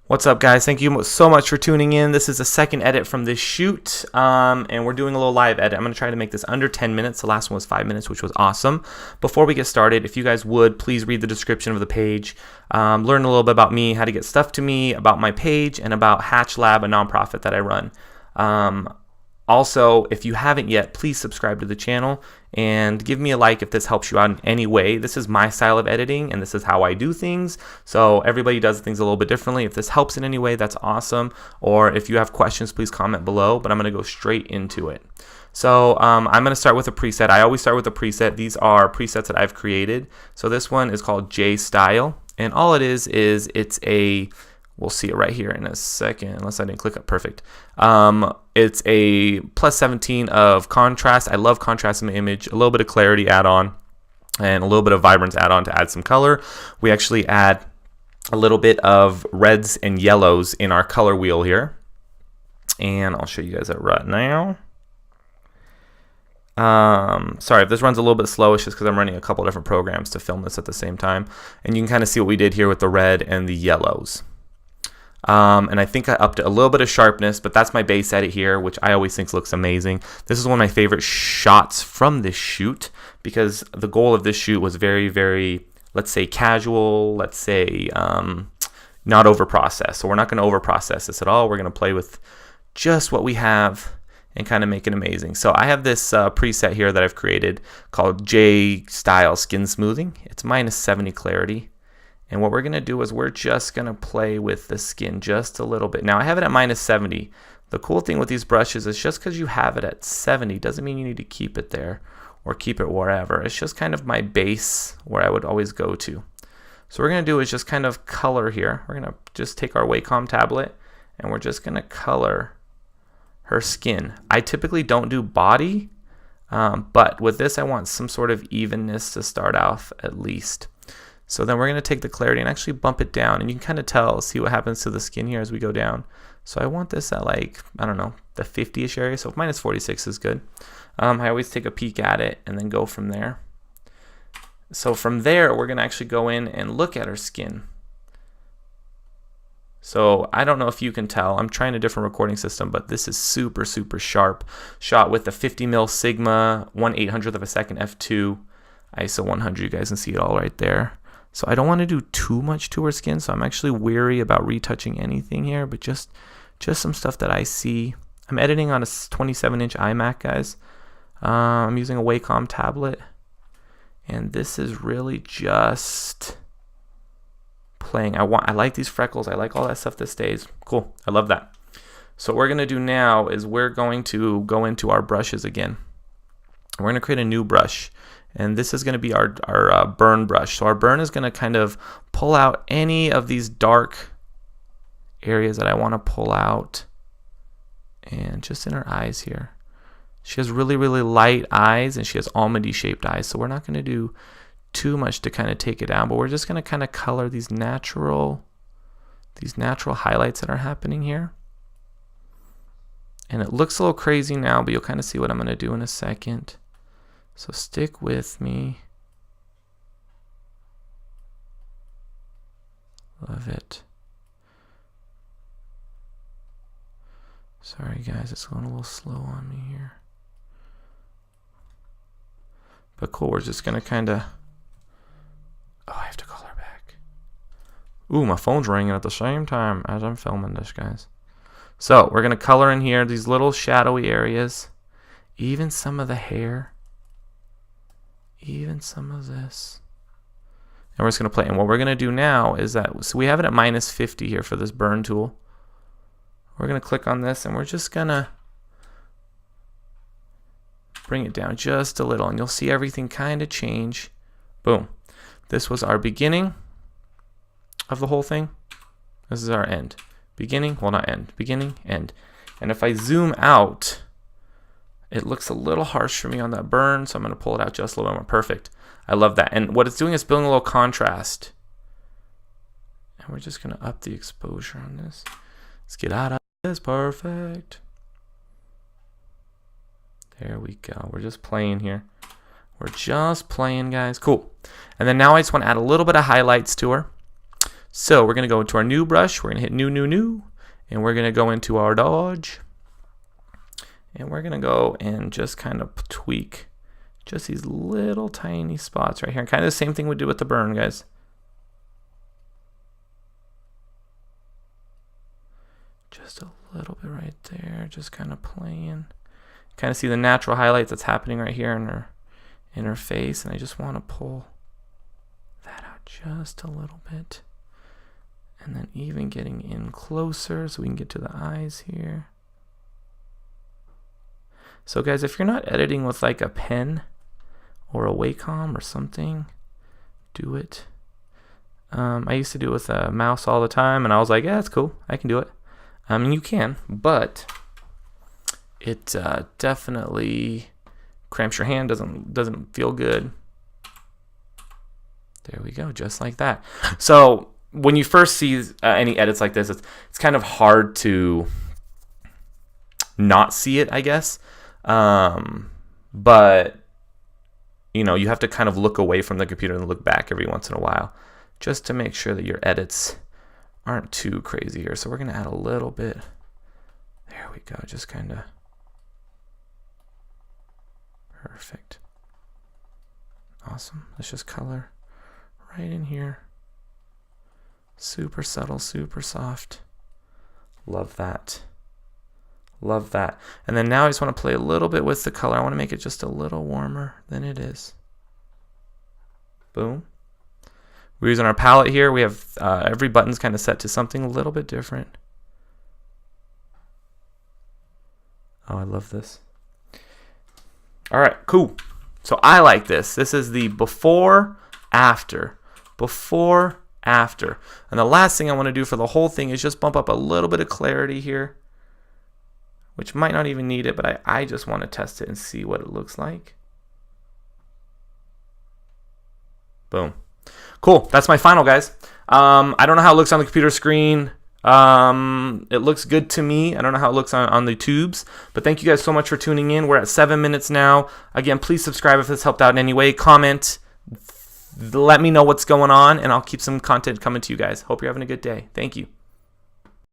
What's up, guys? Thank you so much for tuning in. This is the second edit from this shoot, and we're doing a little live edit. I'm going to try to make this under 10 minutes. The last one was 5 minutes, which was awesome. Before we get started, if you guys would, please read the description of the page, learn a little bit about me, how to get stuff to me, about my page, and about Hatch Lab, a nonprofit that I run. Also, if you haven't yet, please subscribe to the channel and give me a like if this helps you out in any way. This is my style of editing and this is how I do things. So everybody does things a little bit differently. If this helps in any way, that's awesome. Or if you have questions, please comment below, but I'm going to go straight into it. So I'm going to start with a preset. I always start with a preset. These are presets that I've created. So this one is called J Style, and all it is it's a, we'll see it right here in a second, unless I didn't click up perfect. It's a plus 17 of contrast. I love contrast in the image, a little bit of clarity add-on, and a little bit of vibrance add-on to add some color. We actually add a little bit of reds and yellows in our color wheel here. And I'll show you guys that right now. Sorry if this runs a little bit slow, it's just because I'm running a couple different programs to film this at the same time. And you can kind of see what we did here with the red and the yellows. And I think I upped a little bit of sharpness, but that's my base edit here, which I always think looks amazing. This is one of my favorite shots from this shoot because the goal of this shoot was very, very, let's say, casual, let's say not over processed. So we're not going to over process this at all. We're going to play with just what we have and kind of make it amazing. So I have this preset here that I've created called J Style Skin Smoothing. It's minus 70 clarity. And what we're going to do is we're just going to play with the skin just a little bit. Now, I have it at minus 70. The cool thing with these brushes is just because you have it at 70 doesn't mean you need to keep it there or keep it wherever. It's just kind of my base where I would always go to. So what we're going to do is just kind of color here. We're going to just take our Wacom tablet and we're just going to color her skin. I typically don't do body, but with this I want some sort of evenness to start off at least. So then we're going to take the clarity and actually bump it down, and you can kind of tell, see what happens to the skin here as we go down. So I want this at like, I don't know, the 50-ish area, so minus 46 is good. I always take a peek at it and then go from there. So from there, we're going to actually go in and look at her skin. So I don't know if you can tell, I'm trying a different recording system, but this is super, super sharp. Shot with the 50mm Sigma, 1/800th of a second f2, ISO 100, you guys can see it all right there. So I don't want to do too much to her skin, so I'm actually weary about retouching anything here, but just some stuff that I see. I'm editing on a 27-inch iMac, guys. I'm using a Wacom tablet, and this is really just playing. I like these freckles. I like all that stuff that stays. Cool. I love that. So what we're going to do now is we're going to go into our brushes again. We're going to create a new brush. And this is going to be our burn brush. So our burn is going to kind of pull out any of these dark areas that I want to pull out. And just in her eyes here. She has really, really light eyes and she has almondy shaped eyes. So we're not going to do too much to kind of take it down. But we're just going to kind of color these natural highlights that are happening here. And it looks a little crazy now, but you'll kind of see what I'm going to do in a second. So stick with me. Love it. Sorry guys, it's going a little slow on me here. But cool, we're just going to kind of... Oh, I have to call her back. Ooh, my phone's ringing at the same time as I'm filming this, guys. So we're going to color in here these little shadowy areas. Even some of the hair. Even some of this. And we're just going to play. And what we're going to do now is that, so we have it at minus 50 here for this burn tool. We're going to click on this and we're just going to bring it down just a little. And you'll see everything kind of change. Boom. This was our beginning of the whole thing. This is our end. Beginning, well not end. Beginning, end. And if I zoom out, it looks a little harsh for me on that burn, so I'm going to pull it out just a little bit more. Perfect. I love that. And what it's doing is building a little contrast. And we're just going to up the exposure on this. Let's get out of this. Perfect. There we go. We're just playing here. We're just playing, guys. Cool. And then now I just want to add a little bit of highlights to her. So we're going to go into our new brush. We're going to hit new, and we're going to go into our dodge. And we're going to go and just kind of tweak just these little tiny spots right here. Kind of the same thing we did with the burn, guys. Just a little bit right there, just kind of playing. Kind of see the natural highlights that's happening right here in her face, and I just want to pull that out just a little bit. And then even getting in closer so we can get to the eyes here. So guys, if you're not editing with like a pen or a Wacom or something, do it. I used to do it with a mouse all the time, and I was like, yeah, it's cool, I can do it. You can, but it definitely cramps your hand, doesn't feel good. There we go, just like that. So when you first see any edits like this, it's kind of hard to not see it, I guess. But you know, you have to kind of look away from the computer and look back every once in a while just to make sure that your edits aren't too crazy here. So we're going to add a little bit. There we go. Just kind of perfect. Awesome. Let's just color right in here. Super subtle, super soft. Love that. Love that. And then now I just want to play a little bit with the color. I want to make it just a little warmer than it is. Boom. We're using our palette here. We have every button's kind of set to something a little bit different. Oh, I love this. All right, cool. So I like this. This is the before, after. Before, after. And the last thing I want to do for the whole thing is just bump up a little bit of clarity here, which might not even need it, but I just want to test it and see what it looks like. Boom. Cool. That's my final, guys. I don't know how it looks on the computer screen. It looks good to me. I don't know how it looks on the tubes, but thank you guys so much for tuning in. We're at 7 minutes now. Again, please subscribe if this helped out in any way. Comment. Let me know what's going on, and I'll keep some content coming to you guys. Hope you're having a good day. Thank you.